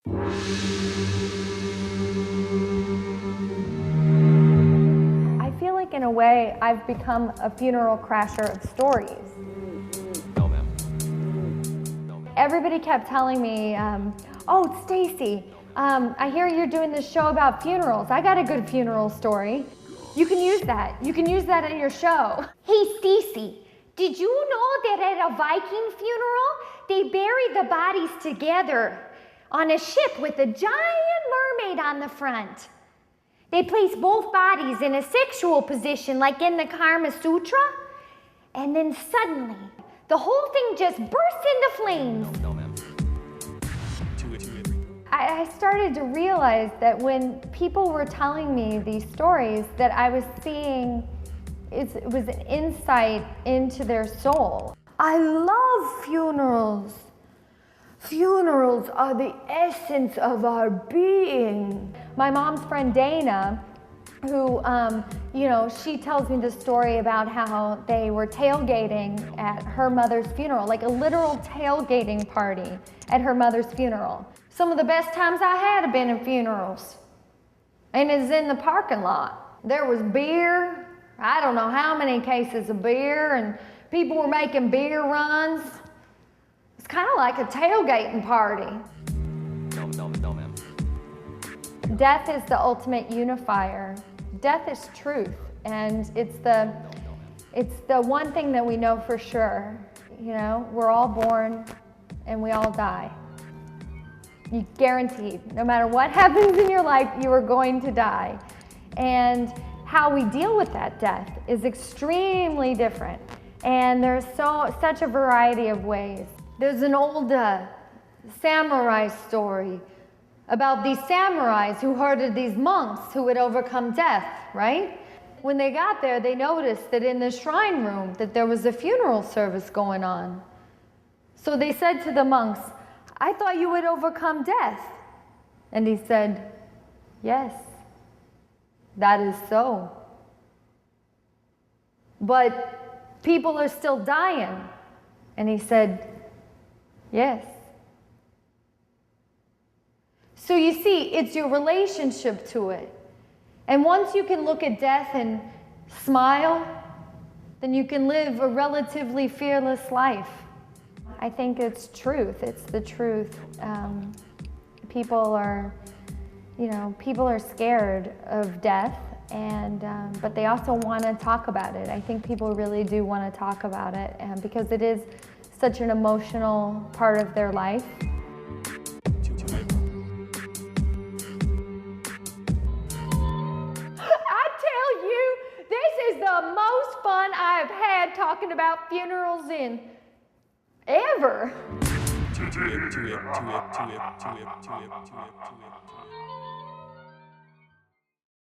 I feel like in a way I've become a funeral crasher of stories. No, ma'am. Everybody kept telling me, oh, Stacy, I hear you're doing this show about funerals. I got a good funeral story. You can use that. You can use that in your show. Hey, Stacy, did you know that at a Viking funeral, they bury the bodies together on a ship with a giant mermaid on the front? They place both bodies in a sexual position like in the Kama Sutra, and then suddenly, the whole thing just bursts into flames. No, ma'am. I started to realize that when people were telling me these stories, that I was seeing it was an insight into their soul. I love funerals. Funerals are the essence of our being. My mom's friend Dana, who, she tells me the story about how they were tailgating at her mother's funeral, like a literal tailgating party at her mother's funeral. Some of the best times I had have been in funerals. And it's in the parking lot. There was beer, I don't know how many cases of beer, and people were making beer runs. It's kind of like a tailgating party. No, ma'am. Death is the ultimate unifier. Death is truth, and it's the one thing that we know for sure. You know, we're all born and we all die. You guaranteed, no matter what happens in your life, you are going to die. And how we deal with that death is extremely different. And there's such a variety of ways. There's an old samurai story about these samurais who herded these monks who had overcome death, right? When they got there, they noticed that in the shrine room that there was a funeral service going on. So they said to the monks, I thought you had overcome death. And he said, yes, that is so. But people are still dying. And he said, yes. So you see, it's your relationship to it. And once you can look at death and smile, then you can live a relatively fearless life. I think it's truth. It's the truth. People are scared of death, but they also want to talk about it. I think people really do want to talk about it, because it is such an emotional part of their life. I tell you, this is the most fun I've had talking about funerals in ever.